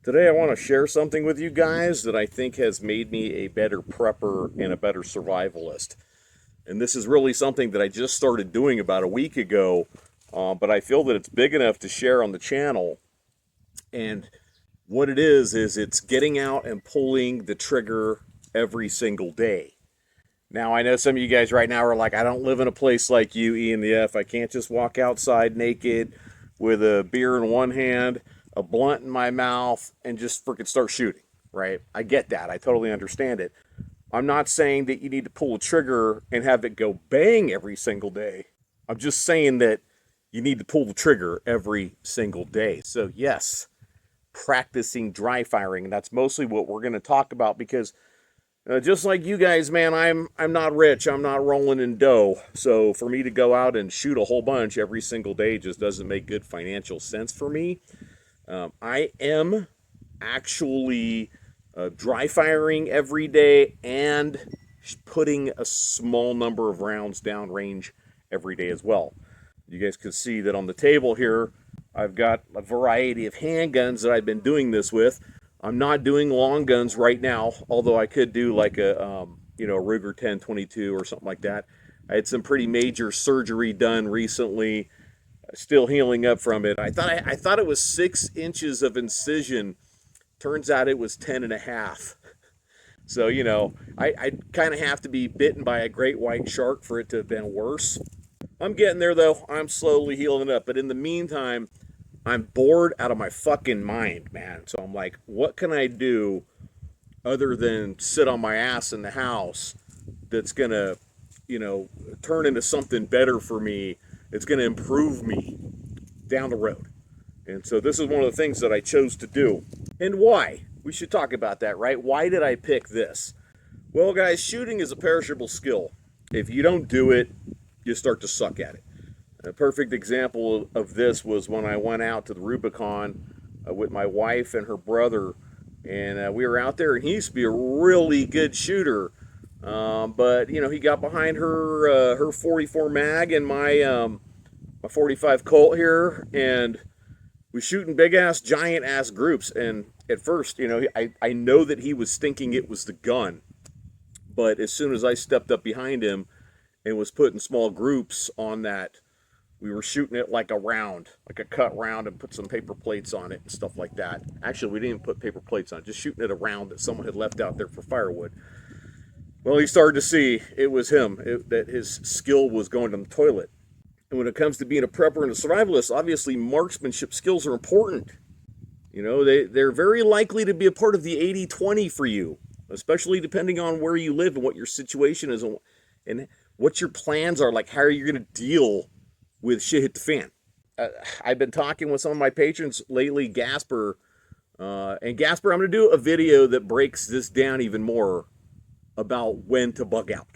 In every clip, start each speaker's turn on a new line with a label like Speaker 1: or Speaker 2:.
Speaker 1: Today I want to share something with you guys that I think has made me a better prepper and a better survivalist. And this is really something that I just started doing about a week ago, but I feel that it's big enough to share on the channel. And what it is it's getting out and pulling the trigger every single day. Now, I know some of you guys right now are like, I don't live in a place like you, E and the F. I can't just walk outside naked with a beer in one hand, a blunt in my mouth, and just freaking start shooting, right? I get that. I totally understand it. I'm not saying that you need to pull a trigger and have it go bang every single day. I'm just saying that you need to pull the trigger every single day. So, yes, practicing dry firing. And that's mostly what we're going to talk about because just like you guys, man, I'm not rich. I'm not rolling in dough. So for me to go out and shoot a whole bunch every single day just doesn't make good financial sense for me. I am actually dry firing every day and putting a small number of rounds downrange every day as well. You guys can see that on the table here, I've got a variety of handguns that I've been doing this with. I'm not doing long guns right now, although I could do like a Ruger 1022 or something like that. I had some pretty major surgery done recently, still healing up from it. I thought it was 6 inches of incision. Turns out it was 10 and a half. So, I kind of have to be bitten by a great white shark for it to have been worse. I'm getting there though. I'm slowly healing up. But in the meantime, I'm bored out of my fucking mind, man. So I'm like, what can I do other than sit on my ass in the house that's going to, turn into something better for me. It's going to improve me down the road. And so this is one of the things that I chose to do. And why? We should talk about that, right? Why did I pick this? Well, guys, shooting is a perishable skill. If you don't do it, you start to suck at it. A perfect example of this was when I went out to the Rubicon with my wife and her brother, and we were out there, and he used to be a really good shooter, but he got behind her 44 mag and my 45 Colt here, and we shooting big ass, giant ass groups. And at first, I know that he was thinking it was the gun, but as soon as I stepped up behind him and was putting small groups on that, we were shooting it like a round, like a cut round, and put some paper plates on it and stuff like that. Actually, we didn't even put paper plates on it, just shooting it around that someone had left out there for firewood. Well, he started to see it was him, that his skill was going to the toilet. And when it comes to being a prepper and a survivalist, obviously marksmanship skills are important. They're very likely to be a part of the 80-20 for you, especially depending on where you live and what your situation is and what your plans are, like how are you going to deal with shit hit the fan. I've been talking with some of my patrons lately, Gasper, and Gasper, I'm going to do a video that breaks this down even more about when to bug out.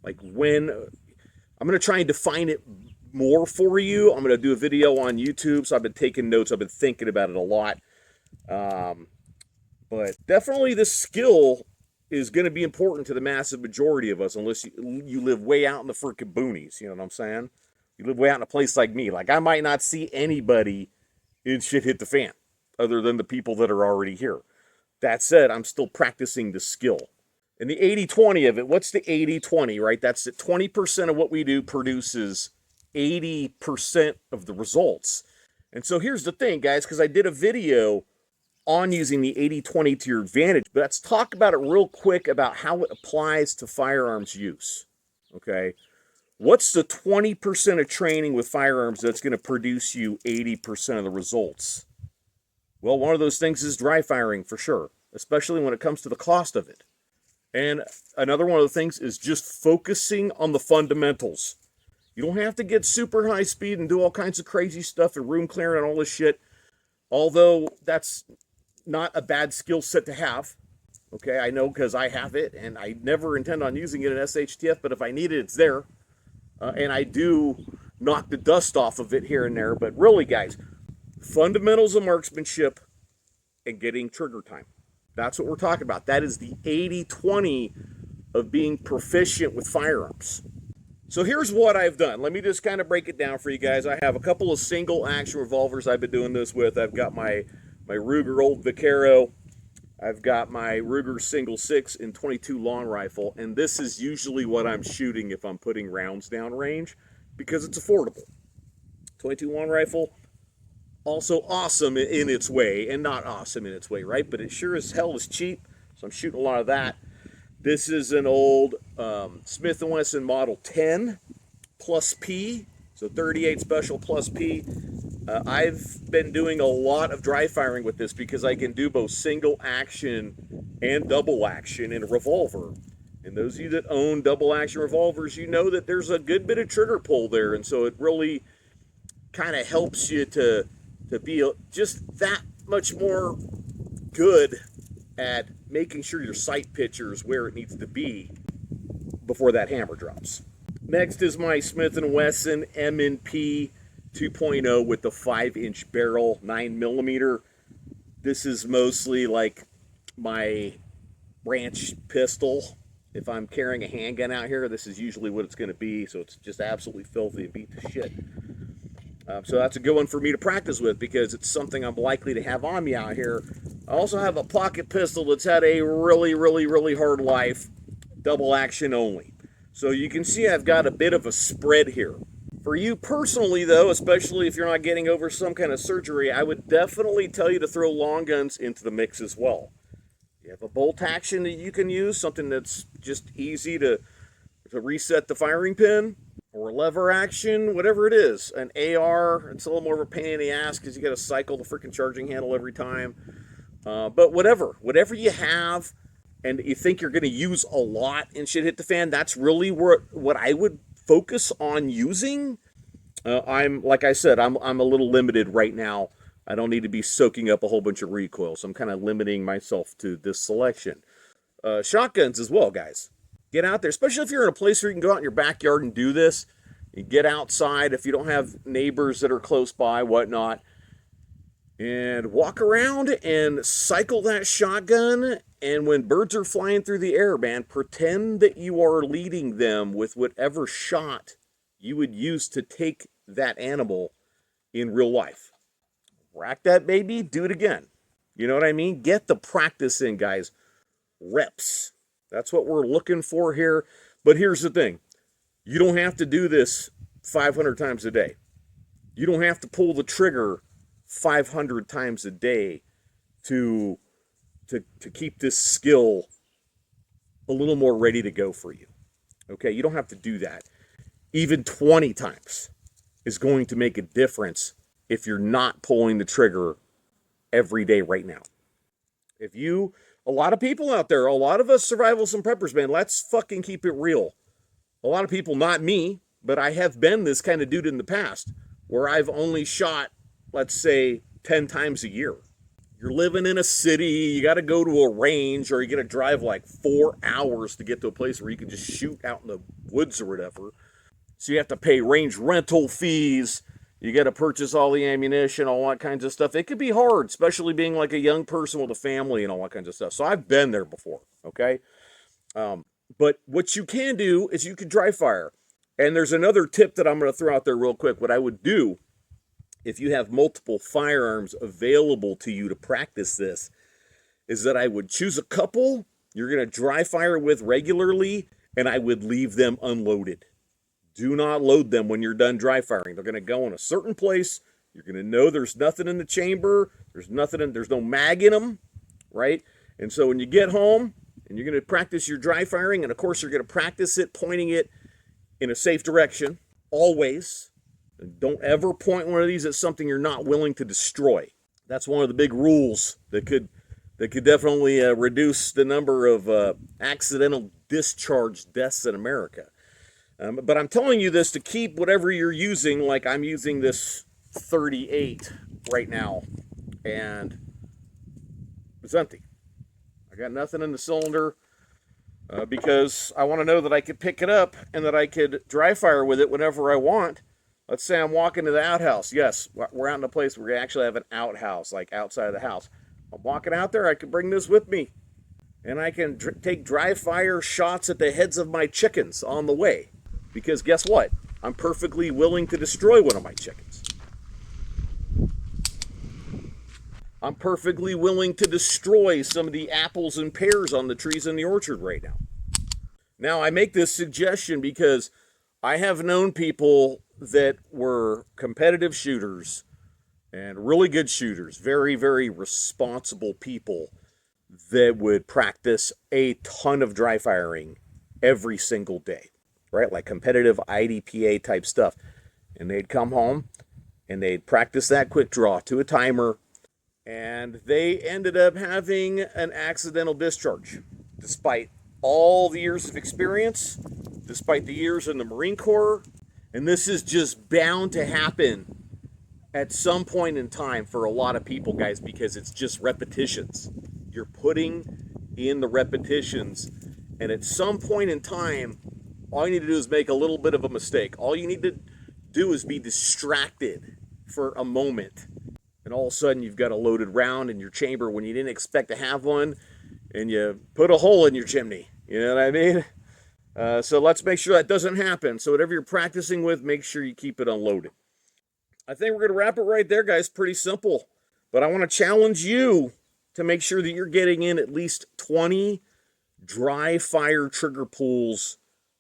Speaker 1: Like when, I'm going to try and define it more for you. I'm going to do a video on YouTube, so I've been taking notes. I've been thinking about it a lot. But definitely this skill is going to be important to the massive majority of us, unless you live way out in the freaking boonies, you know what I'm saying? You live way out in a place like me. Like, I might not see anybody in shit hit the fan other than the people that are already here. That said, I'm still practicing the skill. And the 80-20 of it, what's the 80-20, right? That's that 20% of what we do produces 80% of the results. And so here's the thing, guys, because I did a video on using the 80-20 to your advantage, but let's talk about it real quick about how it applies to firearms use, okay? What's the 20% of training with firearms that's going to produce you 80% of the results? Well, one of those things is dry firing for sure, especially when it comes to the cost of it. And another one of the things is just focusing on the fundamentals. You don't have to get super high speed and do all kinds of crazy stuff and room clearing and all this shit, although that's not a bad skill set to have. Okay, I know because I have it, and I never intend on using it in SHTF, but if I need it, it's there. And I do knock the dust off of it here and there. But really, guys, fundamentals of marksmanship and getting trigger time. That's what we're talking about. That is the 80-20 of being proficient with firearms. So here's what I've done. Let me just kind of break it down for you guys. I have a couple of single action revolvers I've been doing this with. I've got my my Ruger Old Vaquero. I've got my Ruger Single 6 and 22 long rifle, and this is usually what I'm shooting if I'm putting rounds down range because it's affordable. 22 long rifle, also awesome in its way, and not awesome in its way, right? But it sure as hell is cheap, so I'm shooting a lot of that. This is an old Smith & Wesson Model 10 plus P, so 38 Special plus P. I've been doing a lot of dry firing with this because I can do both single action and double action in a revolver. And those of you that own double action revolvers, you know that there's a good bit of trigger pull there, and so it really kind of helps you to be just that much more good at making sure your sight picture is where it needs to be before that hammer drops. Next is my Smith & Wesson M&P 2.0 with the 5-inch barrel, 9mm. This is mostly like my branch pistol. If I'm carrying a handgun out here, this is usually what it's going to be, so it's just absolutely filthy and beat to shit. So that's a good one for me to practice with because it's something I'm likely to have on me out here. I also have a pocket pistol that's had a really, really, really hard life, double action only. So you can see I've got a bit of a spread here. For you personally, though, especially if you're not getting over some kind of surgery, I would definitely tell you to throw long guns into the mix as well. You have a bolt action that you can use, something that's just easy to reset the firing pin, or lever action, whatever it is. An AR, it's a little more of a pain in the ass because you got to cycle the freaking charging handle every time. But whatever you have and you think you're going to use a lot and shit hit the fan, that's really what I would focus on using. Like I said, I'm a little limited right now. I don't need to be soaking up a whole bunch of recoil, so I'm kind of limiting myself to this selection. Shotguns as well, guys. Get out there, especially if you're in a place where you can go out in your backyard and do this. You get outside if you don't have neighbors that are close by, whatnot, and walk around and cycle that shotgun. And when birds are flying through the air, man, pretend that you are leading them with whatever shot you would use to take that animal in real life. Rack that baby, do it again. You know what I mean? Get the practice in, guys. Reps. That's what we're looking for here. But here's the thing. You don't have to do this 500 times a day. You don't have to pull the trigger 500 times a day to keep this skill a little more ready to go for you. Okay, you don't have to do that. Even 20 times is going to make a difference if you're not pulling the trigger every day right now. A lot of people out there, a lot of us survivalists and preppers, man, let's fucking keep it real. A lot of people, not me, but I have been this kind of dude in the past where I've only shot, let's say, 10 times a year. You're living in a city, you got to go to a range, or you got to drive like 4 hours to get to a place where you can just shoot out in the woods or whatever. So you have to pay range rental fees. You got to purchase all the ammunition, all that kinds of stuff. It could be hard, especially being like a young person with a family and all that kinds of stuff. So I've been there before, okay? But what you can do is you can dry fire. And there's another tip that I'm going to throw out there real quick. What I would do if you have multiple firearms available to you to practice this is that I would choose a couple you're going to dry fire with regularly, and I would leave them unloaded. Do not load them when you're done dry firing. They're going to go in a certain place. You're going to know there's nothing in the chamber. There's no mag in them, right? And so when you get home and you're going to practice your dry firing, and of course you're going to practice it pointing it in a safe direction, always. And don't ever point one of these at something you're not willing to destroy. That's one of the big rules that could definitely reduce the number of accidental discharge deaths in America. But I'm telling you this to keep whatever you're using, like I'm using this 38 right now, and it's empty. I got nothing in the cylinder because I want to know that I could pick it up and that I could dry fire with it whenever I want. Let's say I'm walking to the outhouse. Yes, we're out in a place where we actually have an outhouse, like outside of the house. I'm walking out there, I could bring this with me. And I can take dry fire shots at the heads of my chickens on the way. Because guess what? I'm perfectly willing to destroy one of my chickens. I'm perfectly willing to destroy some of the apples and pears on the trees in the orchard right now. Now, I make this suggestion because I have known people that were competitive shooters and really good shooters, very, very responsible people that would practice a ton of dry firing every single day, right? Like competitive IDPA type stuff. And they'd come home and they'd practice that quick draw to a timer, and they ended up having an accidental discharge despite all the years of experience, despite the years in the Marine Corps. And this is just bound to happen at some point in time for a lot of people, guys, because it's just repetitions. You're putting in the repetitions, and at some point in time, all you need to do is make a little bit of a mistake. All you need to do is be distracted for a moment, and all of a sudden you've got a loaded round in your chamber when you didn't expect to have one, and you put a hole in your chimney. You know what I mean? So let's make sure that doesn't happen. So whatever you're practicing with, make sure you keep it unloaded. I think we're going to wrap it right there, guys. Pretty simple. But I want to challenge you to make sure that you're getting in at least 20 dry fire trigger pulls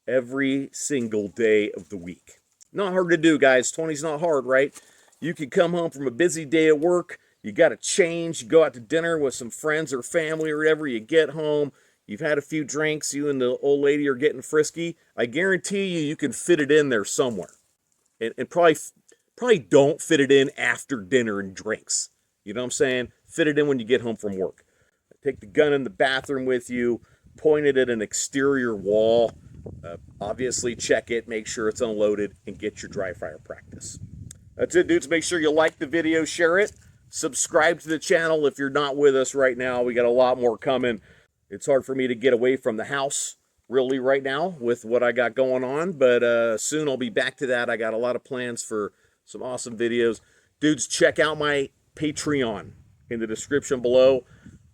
Speaker 1: every single day of the week. Not hard to do, guys. 20's not hard, right? You could come home from a busy day at work. You got to change. You go out to dinner with some friends or family or whatever. You get home. You've had a few drinks. You and the old lady are getting frisky. I guarantee you can fit it in there somewhere. And probably don't fit it in after dinner and drinks. You know what I'm saying? Fit it in when you get home from work. Take the gun in the bathroom with you. Point it at an exterior wall. Obviously check it. Make sure it's unloaded. And get your dry fire practice. That's it, dudes. Make sure you like the video. Share it. Subscribe to the channel if you're not with us right now. We got a lot more coming. It's hard for me to get away from the house really right now with what I got going on, but soon I'll be back to that. I got a lot of plans for some awesome videos. Dudes, check out my Patreon in the description below.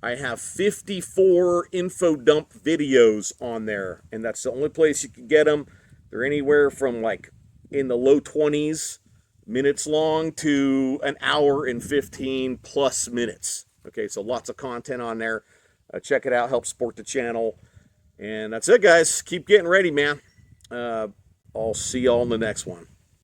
Speaker 1: I have 54 info dump videos on there, and that's the only place you can get them. They're anywhere from like in the low 20s minutes long to an hour and 15 plus minutes. Okay, so lots of content on there. Check it out. Help support the channel. And that's it, guys. Keep getting ready, man. I'll see y'all in the next one.